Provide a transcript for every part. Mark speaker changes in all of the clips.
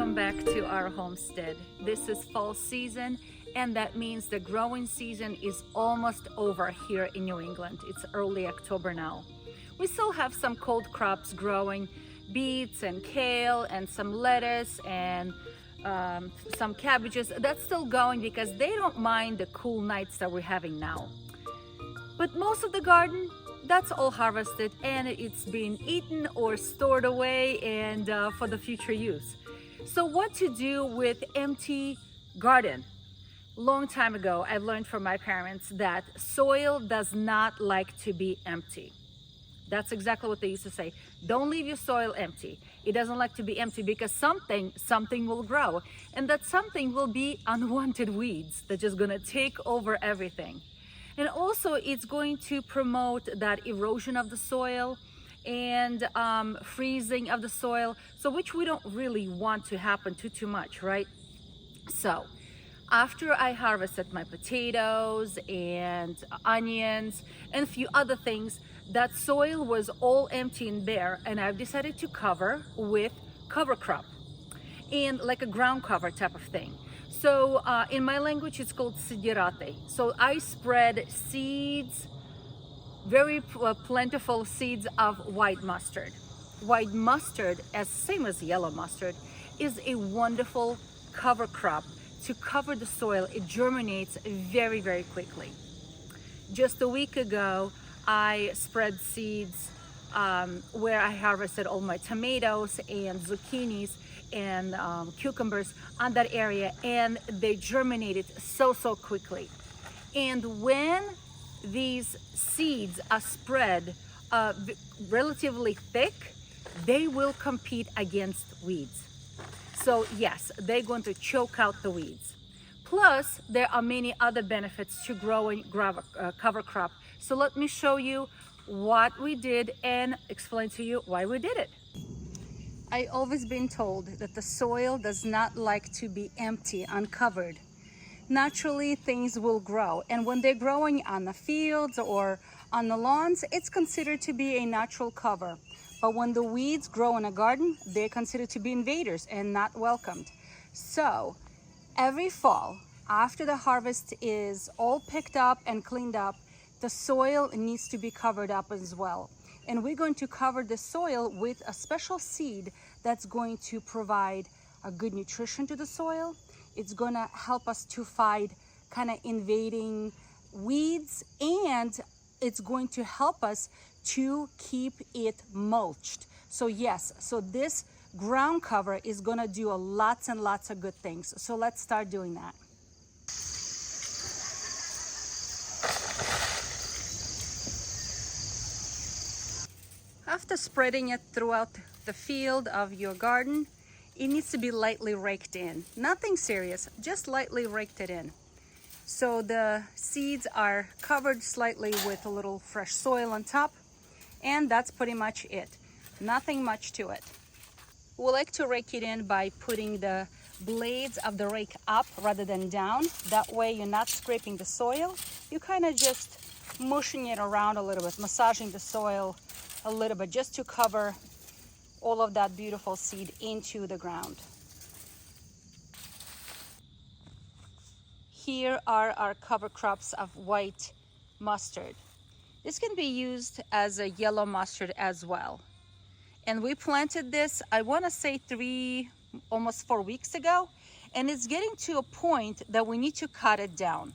Speaker 1: Welcome back to our homestead. This is fall season, and that means the growing season is almost over here in New England. It's early October now. We still have some cold crops growing, beets and kale and some lettuce and some cabbages. That's still going because they don't mind the cool nights that we're having now. But most of the garden, that's all harvested and it's being eaten or stored away and for the future use. So what to do with empty garden? Long time ago, I learned from my parents that soil does not like to be empty. That's exactly what they used to say. Don't leave your soil empty. It doesn't like to be empty because something will grow, and that something will be unwanted weeds that just gonna take over everything. And also it's going to promote that erosion of the soil and freezing of the soil, so which we don't really want to happen too much, right? So after I harvested my potatoes and onions and a few other things, that soil was all empty and bare, and I've decided to cover with cover crop and like a ground cover type of thing. So in my language, it's called sidirate. So I spread seeds, very plentiful seeds of white mustard. White mustard, as same as yellow mustard, is a wonderful cover crop to cover the soil. It germinates very, very quickly. Just a week ago, I spread seeds where I harvested all my tomatoes and zucchinis and cucumbers on that area, and they germinated so quickly. And when these seeds are spread relatively thick, they will compete against weeds. So yes, they're going to choke out the weeds. Plus, there are many other benefits to growing cover crop. So let me show you what we did and explain to you why we did it. I always been told that the soil does not like to be empty, uncovered. Naturally, things will grow, and when they're growing on the fields or on the lawns, it's considered to be a natural cover. But when the weeds grow in a garden, they're considered to be invaders and not welcomed. So every fall, after the harvest is all picked up and cleaned up, the soil needs to be covered up as well. And we're going to cover the soil with a special seed that's going to provide a good nutrition to the soil. It's going to help us to fight kind of invading weeds, and it's going to help us to keep it mulched. So yes, so this ground cover is going to do lots and lots of good things. So let's start doing that. After spreading it throughout the field of your garden, it needs to be lightly raked in. Nothing serious, just lightly raked it in. So the seeds are covered slightly with a little fresh soil on top, and that's pretty much it. Nothing much to it. We like to rake it in by putting the blades of the rake up rather than down. That way you're not scraping the soil. You're kind of just mushing it around a little bit, massaging the soil a little bit, just to cover all of that beautiful seed into the ground. Here are our cover crops of white mustard. This can be used as a yellow mustard as well. And we planted this, I want to say almost 4 weeks ago, and it's getting to a point that we need to cut it down.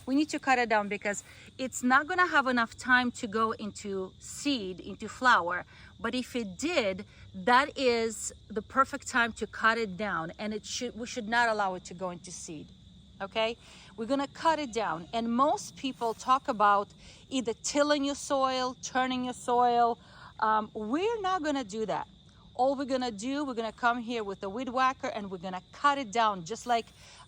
Speaker 1: We need to cut it down because it's not going to have enough time to go into seed, into flower. But if it did, that is the perfect time to cut it down, and we should not allow it to go into seed. Okay, we're going to cut it down. And most people talk about either tilling your soil, turning your soil. We're not going to do that. All we're going to do, we're going to come here with a weed whacker and we're going to cut it down, just like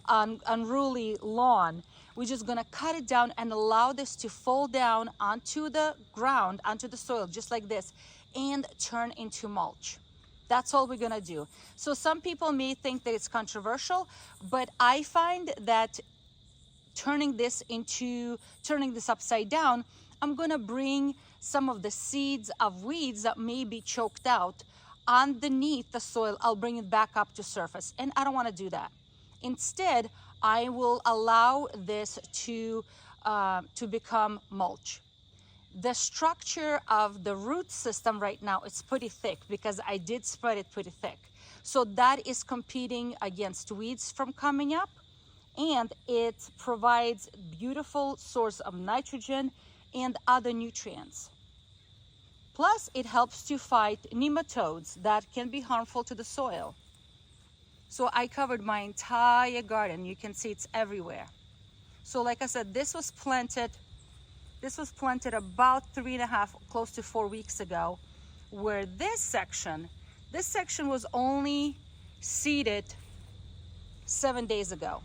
Speaker 1: unruly lawn. We're just going to cut it down and allow this to fall down onto the ground, onto the soil, just like this, and turn into mulch. That's all we're going to do. So some people may think that it's controversial, but I find that turning this upside down, I'm going to bring some of the seeds of weeds that may be choked out underneath the soil, I'll bring it back up to surface. And I don't want to do that. Instead, I will allow this to become mulch. The structure of the root system right now is pretty thick because I did spread it pretty thick. So that is competing against weeds from coming up, and it provides beautiful source of nitrogen and other nutrients. Plus, it helps to fight nematodes that can be harmful to the soil. So I covered my entire garden. You can see it's everywhere. So like I said, this was planted about 3.5, close to 4 weeks ago, where this section was only seeded 7 days ago.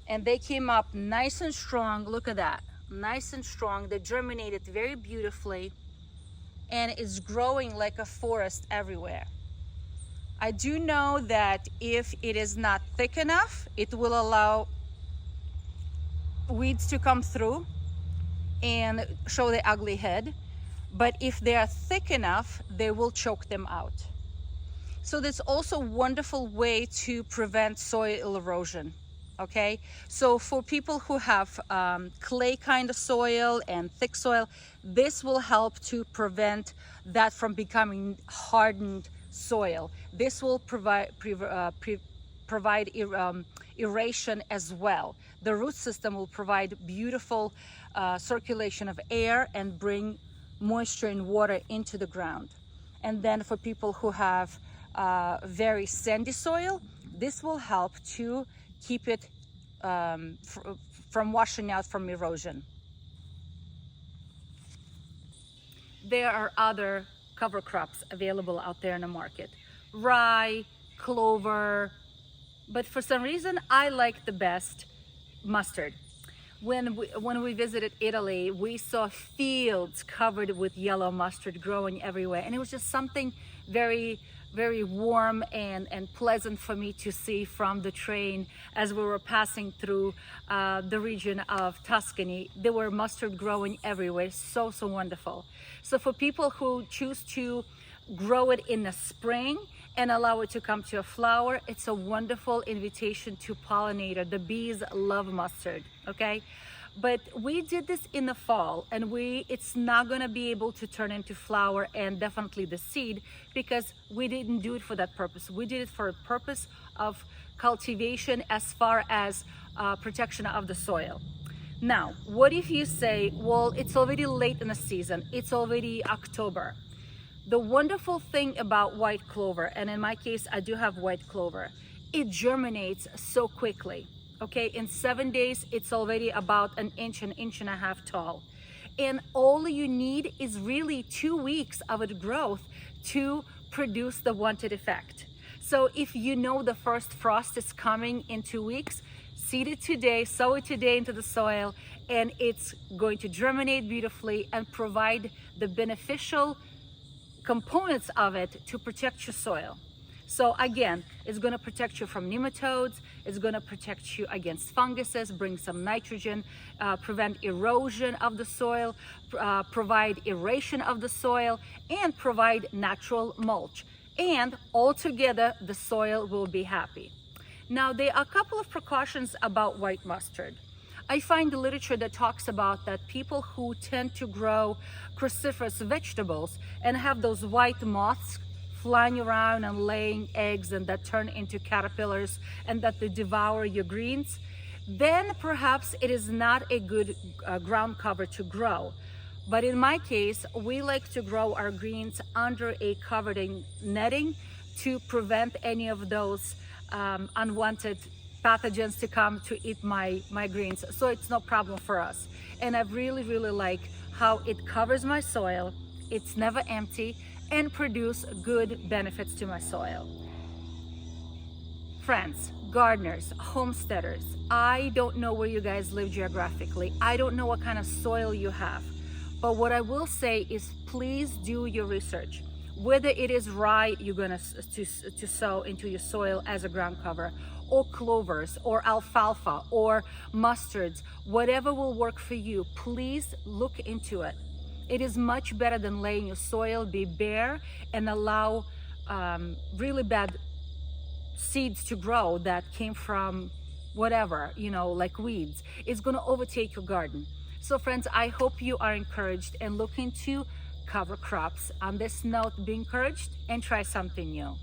Speaker 1: And they came up nice and strong. Look at that, nice and strong. They germinated very beautifully, and it's growing like a forest everywhere. I do know that if it is not thick enough, it will allow weeds to come through and show the ugly head. But if they are thick enough, they will choke them out. So that's also a wonderful way to prevent soil erosion. Okay, so for people who have clay kind of soil and thick soil, this will help to prevent that from becoming hardened soil. This will provide aeration as well. The root system will provide beautiful circulation of air and bring moisture and water into the ground. And then for people who have very sandy soil, this will help to keep it from washing out from erosion. There are other cover crops available out there in the market. Rye, clover, but for some reason I like the best mustard. When we visited Italy, we saw fields covered with yellow mustard growing everywhere, and it was just something very warm and pleasant for me to see from the train as we were passing through the region of Tuscany. There were mustard growing everywhere, so wonderful. So for people who choose to grow it in the spring and allow it to come to a flower, it's a wonderful invitation to pollinator. The bees love mustard, okay? But we did this in the fall, and it's not gonna be able to turn into flower and definitely the seed, because we didn't do it for that purpose. We did it for a purpose of cultivation as far as protection of the soil. Now, what if you say, well, it's already late in the season, it's already October. The wonderful thing about white clover, and in my case, I do have white clover, it germinates so quickly. Okay, in 7 days, it's already about an inch and a half tall. And all you need is really 2 weeks of its growth to produce the wanted effect. So if you know the first frost is coming in 2 weeks, seed it today, sow it today into the soil, and it's going to germinate beautifully and provide the beneficial components of it to protect your soil. So again, it's going to protect you from nematodes, it's going to protect you against funguses, bring some nitrogen, prevent erosion of the soil, provide aeration of the soil, and provide natural mulch. And altogether, the soil will be happy. Now, there are a couple of precautions about white mustard. I find the literature that talks about that people who tend to grow cruciferous vegetables and have those white moths flying around and laying eggs and that turn into caterpillars and that they devour your greens, then perhaps it is not a good ground cover to grow. But in my case, we like to grow our greens under a covered netting to prevent any of those unwanted pathogens to come to eat my greens. So it's no problem for us. And I really like how it covers my soil. It's never empty and produce good benefits to my soil. Friends, gardeners, homesteaders, I don't know where you guys live geographically. I don't know what kind of soil you have. But what I will say is please do your research. Whether it is rye you're gonna to sow into your soil as a ground cover, or clovers, or alfalfa, or mustards, whatever will work for you, please look into it. It is much better than letting your soil be bare and allow really bad seeds to grow that came from whatever, like weeds. It's going to overtake your garden. So friends, I hope you are encouraged and look into cover crops. On this note, be encouraged and try something new.